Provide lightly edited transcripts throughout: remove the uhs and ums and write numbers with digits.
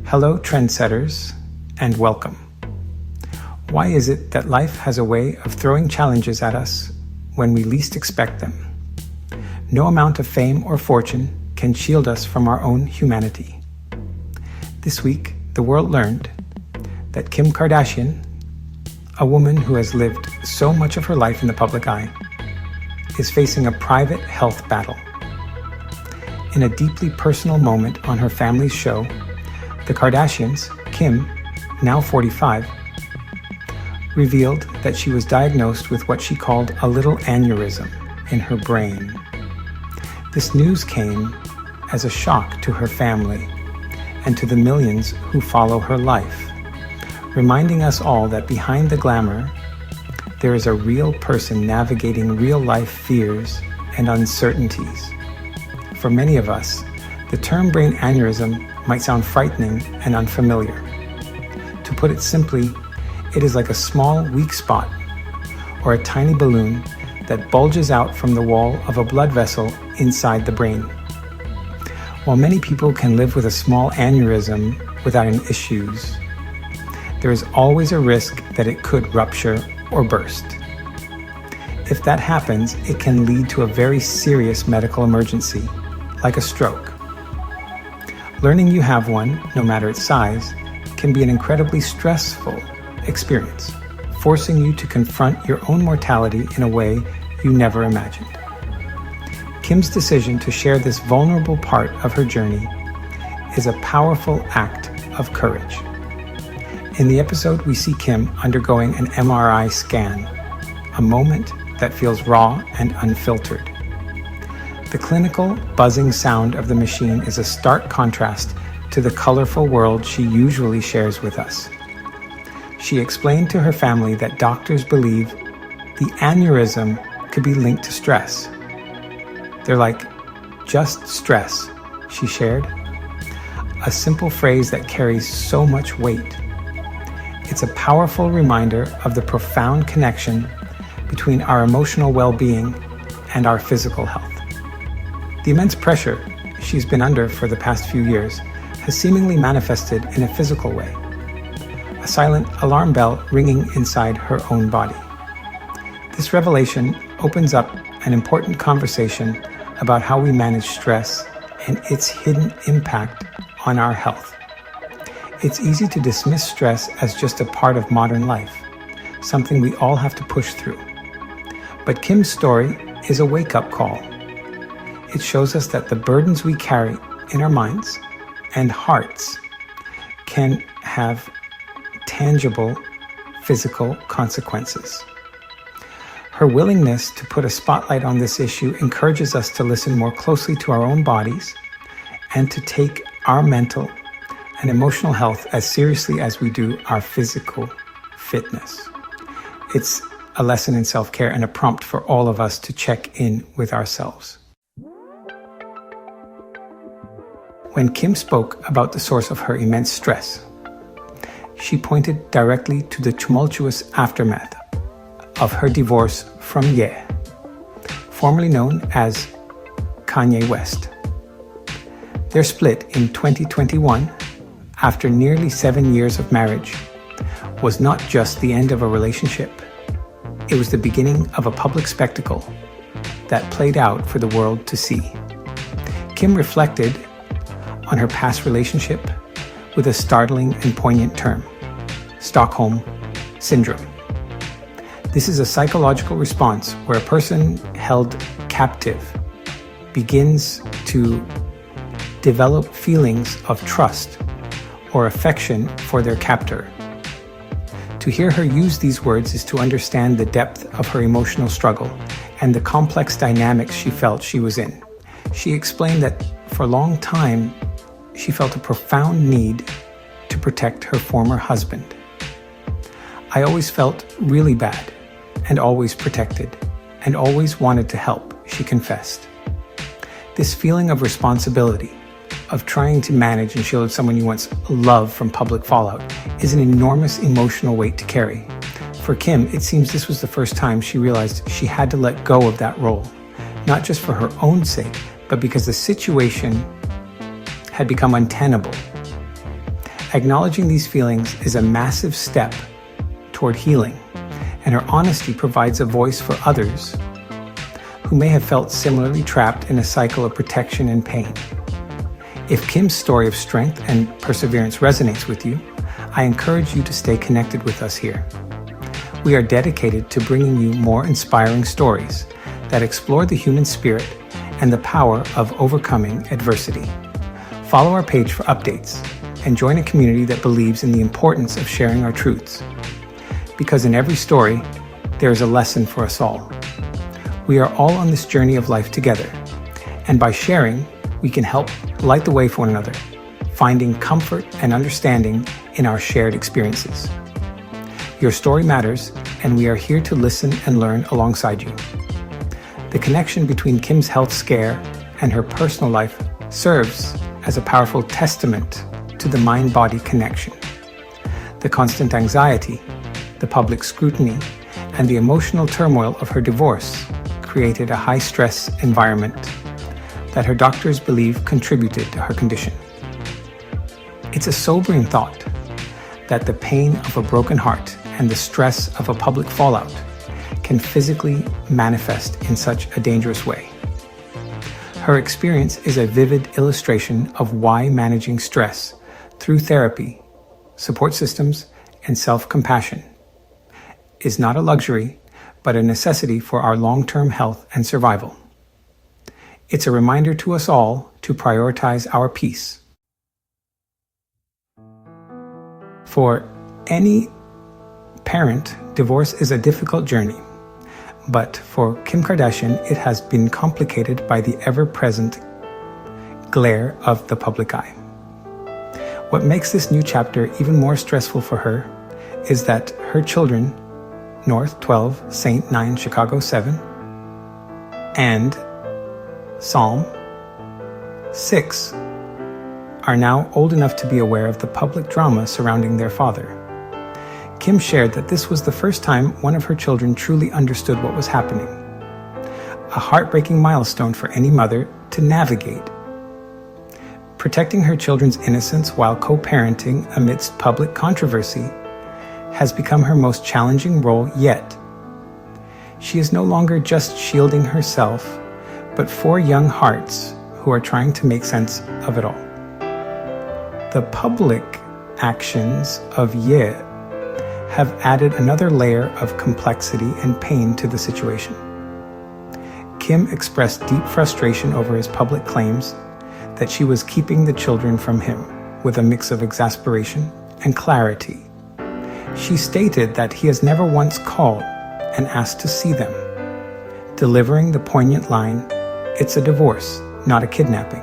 Hello, trendsetters, and welcome. Why is it that life has a way of throwing challenges at us when we least expect them? No amount of fame or fortune can shield us from our own humanity. This week, the world learned that Kim Kardashian, a woman who has lived so much of her life in the public eye, is facing a private health battle. In a deeply personal moment on her family's show, the Kardashians, Kim, now 45, revealed that she was diagnosed with what she called a little aneurysm in her brain. This news came as a shock to her family and to the millions who follow her life, reminding us all that behind the glamour, there is a real person navigating real-life fears and uncertainties. For many of us, the term brain aneurysm might sound frightening and unfamiliar. To put it simply, it is like a small, weak spot or a tiny balloon that bulges out from the wall of a blood vessel inside the brain. While many people can live with a small aneurysm without any issues, there is always a risk that it could rupture or burst. If that happens, it can lead to a very serious medical emergency, like a stroke. Learning you have one, no matter its size, can be an incredibly stressful experience, forcing you to confront your own mortality in a way you never imagined. Kim's decision to share this vulnerable part of her journey is a powerful act of courage. In the episode, we see Kim undergoing an MRI scan, a moment that feels raw and unfiltered. The clinical, buzzing sound of the machine is a stark contrast to the colorful world she usually shares with us. She explained to her family that doctors believe the aneurysm could be linked to stress. They're like, just stress, she shared. A simple phrase that carries so much weight. It's a powerful reminder of the profound connection between our emotional well-being and our physical health. The immense pressure she's been under for the past few years has seemingly manifested in a physical way. A silent alarm bell ringing inside her own body. This revelation opens up an important conversation about how we manage stress and its hidden impact on our health. It's easy to dismiss stress as just a part of modern life, something we all have to push through. But Kim's story is a wake-up call. It shows us that the burdens we carry in our minds and hearts can have tangible physical consequences. Her willingness to put a spotlight on this issue encourages us to listen more closely to our own bodies and to take our mental and emotional health as seriously as we do our physical fitness. It's a lesson in self-care and a prompt for all of us to check in with ourselves. When Kim spoke about the source of her immense stress, she pointed directly to the tumultuous aftermath of her divorce from Ye, formerly known as Kanye West. Their split in 2021, after nearly 7 years of marriage, was not just the end of a relationship. It was the beginning of a public spectacle that played out for the world to see. Kim reflected on her past relationship with a startling and poignant term, Stockholm Syndrome. This is a psychological response where a person held captive begins to develop feelings of trust or affection for their captor. To hear her use these words is to understand the depth of her emotional struggle and the complex dynamics she felt she was in. She explained that for a long time, she felt a profound need to protect her former husband. I always felt really bad and always protected and always wanted to help, she confessed. This feeling of responsibility, of trying to manage and shield someone you once loved from public fallout, is an enormous emotional weight to carry. For Kim, it seems this was the first time she realized she had to let go of that role, not just for her own sake, but because the situation had become untenable. Acknowledging these feelings is a massive step toward healing, and her honesty provides a voice for others who may have felt similarly trapped in a cycle of protection and pain. If Kim's story of strength and perseverance resonates with you, I encourage you to stay connected with us here. We are dedicated to bringing you more inspiring stories that explore the human spirit and the power of overcoming adversity. Follow our page for updates and join a community that believes in the importance of sharing our truths. Because in every story, there is a lesson for us all. We are all on this journey of life together, and by sharing, we can help light the way for one another, finding comfort and understanding in our shared experiences. Your story matters, and we are here to listen and learn alongside you. The connection between Kim's health scare and her personal life serves as a powerful testament to the mind-body connection. The constant anxiety, the public scrutiny, and the emotional turmoil of her divorce created a high-stress environment that her doctors believe contributed to her condition. It's a sobering thought that the pain of a broken heart and the stress of a public fallout can physically manifest in such a dangerous way. Her experience is a vivid illustration of why managing stress through therapy, support systems, and self-compassion is not a luxury, but a necessity for our long-term health and survival. It's a reminder to us all to prioritize our peace. For any parent, divorce is a difficult journey, but for Kim Kardashian, it has been complicated by the ever-present glare of the public eye. What makes this new chapter even more stressful for her is that her children, North 12, Saint 9, Chicago 7, and Psalm 6 are now old enough to be aware of the public drama surrounding their father. Kim shared that this was the first time one of her children truly understood what was happening. A heartbreaking milestone for any mother to navigate. Protecting her children's innocence while co-parenting amidst public controversy has become her most challenging role yet. She is no longer just shielding herself, but 4 young hearts who are trying to make sense of it all. The public actions of Ye have added another layer of complexity and pain to the situation. Kim expressed deep frustration over his public claims that she was keeping the children from him, with a mix of exasperation and clarity. She stated that he has never once called and asked to see them, delivering the poignant line, "It's a divorce, not a kidnapping."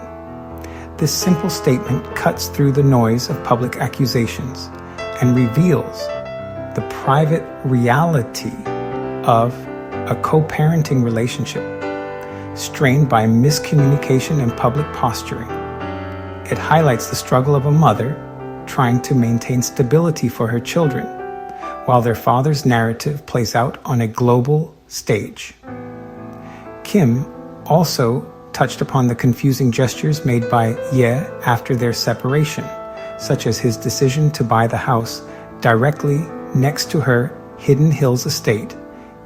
This simple statement cuts through the noise of public accusations and reveals the private reality of a co-parenting relationship strained by miscommunication and public posturing. It highlights the struggle of a mother trying to maintain stability for her children, while their father's narrative plays out on a global stage. Kim also touched upon the confusing gestures made by Ye after their separation, such as his decision to buy the house directly next to her Hidden Hills estate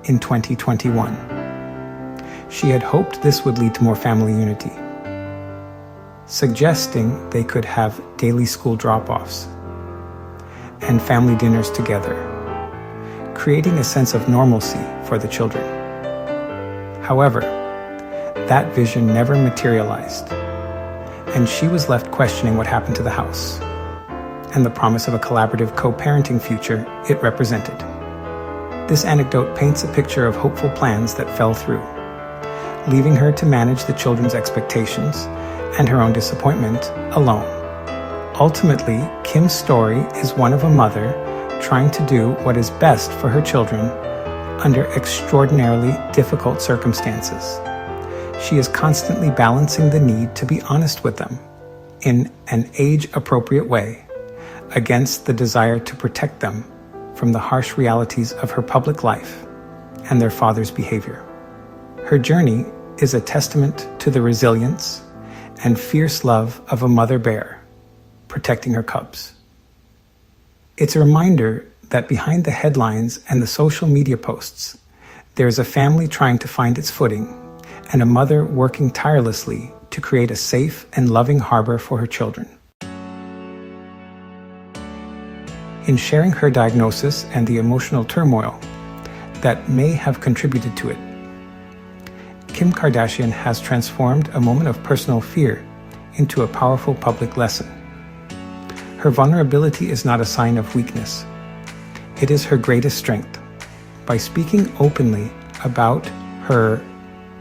in 2021. She had hoped this would lead to more family unity, suggesting they could have daily school drop-offs and family dinners together, creating a sense of normalcy for the children. However, that vision never materialized, and she was left questioning what happened to the house and the promise of a collaborative co-parenting future it represented. This anecdote paints a picture of hopeful plans that fell through, leaving her to manage the children's expectations and her own disappointment alone. Ultimately, Kim's story is one of a mother trying to do what is best for her children under extraordinarily difficult circumstances. She is constantly balancing the need to be honest with them in an age-appropriate way against the desire to protect them from the harsh realities of her public life and their father's behavior. Her journey is a testament to the resilience and fierce love of a mother bear protecting her cubs. It's a reminder that behind the headlines and the social media posts, there is a family trying to find its footing and a mother working tirelessly to create a safe and loving harbor for her children. In sharing her diagnosis and the emotional turmoil that may have contributed to it, Kim Kardashian has transformed a moment of personal fear into a powerful public lesson. Her vulnerability is not a sign of weakness. It is her greatest strength. By speaking openly about her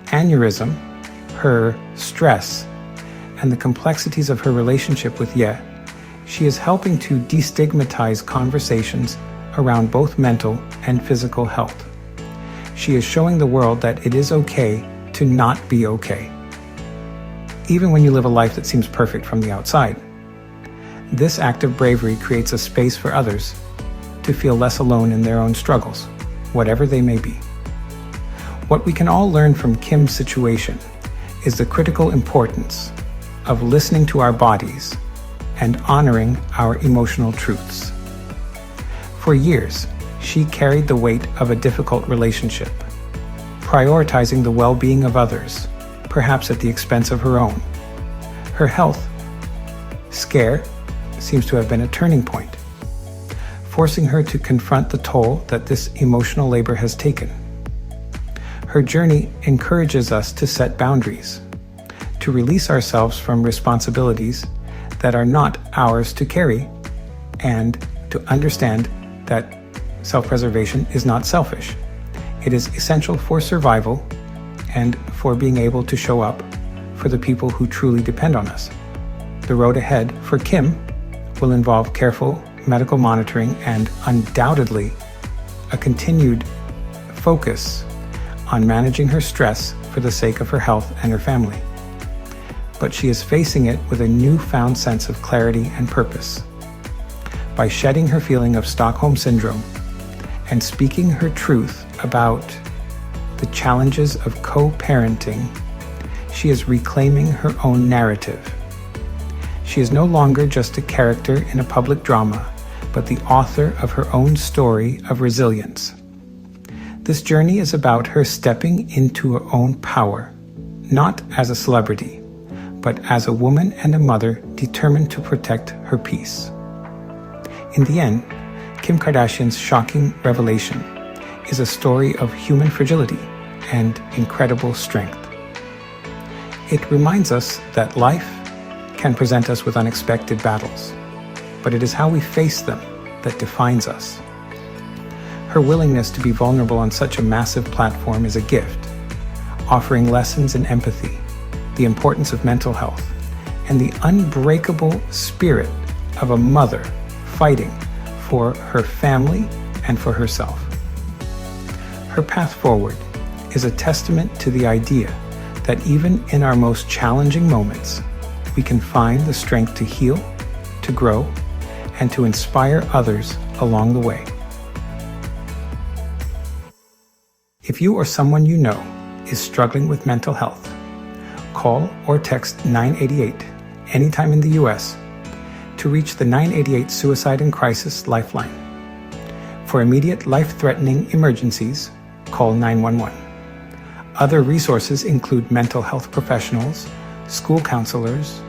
aneurysm, her stress, and the complexities of her relationship with Ye, she is helping to destigmatize conversations around both mental and physical health. She is showing the world that it is okay to not be okay, even when you live a life that seems perfect from the outside. This act of bravery creates a space for others to feel less alone in their own struggles, whatever they may be. What we can all learn from Kim's situation is the critical importance of listening to our bodies and honoring our emotional truths. For years, she carried the weight of a difficult relationship, prioritizing the well-being of others, perhaps at the expense of her own. Her health scare seems to have been a turning point, forcing her to confront the toll that this emotional labor has taken. Her journey encourages us to set boundaries, to release ourselves from responsibilities that are not ours to carry, and to understand that self-preservation is not selfish. It is essential for survival and for being able to show up for the people who truly depend on us. The road ahead for Kim will involve careful medical monitoring and undoubtedly a continued focus on managing her stress for the sake of her health and her family. But she is facing it with a newfound sense of clarity and purpose. By shedding her feeling of Stockholm Syndrome and speaking her truth about the challenges of co-parenting, she is reclaiming her own narrative. She is no longer just a character in a public drama, but the author of her own story of resilience. This journey is about her stepping into her own power, not as a celebrity, but as a woman and a mother determined to protect her peace. In the end, Kim Kardashian's shocking revelation is a story of human fragility and incredible strength. It reminds us that life can present us with unexpected battles, but it is how we face them that defines us. Her willingness to be vulnerable on such a massive platform is a gift, offering lessons in empathy, the importance of mental health, and the unbreakable spirit of a mother fighting for her family and for herself. Her path forward is a testament to the idea that even in our most challenging moments, we can find the strength to heal, to grow, and to inspire others along the way. If you or someone you know is struggling with mental health, call or text 988 anytime in the U.S. to reach the 988 Suicide and Crisis Lifeline. For immediate life-threatening emergencies, call 911. Other resources include mental health professionals, school counselors,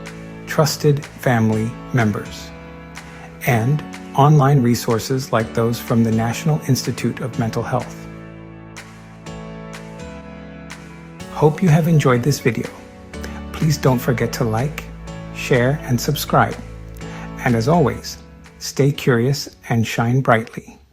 trusted family members, and online resources like those from the National Institute of Mental Health. Hope you have enjoyed this video. Please don't forget to like, share, and subscribe. And as always, stay curious and shine brightly.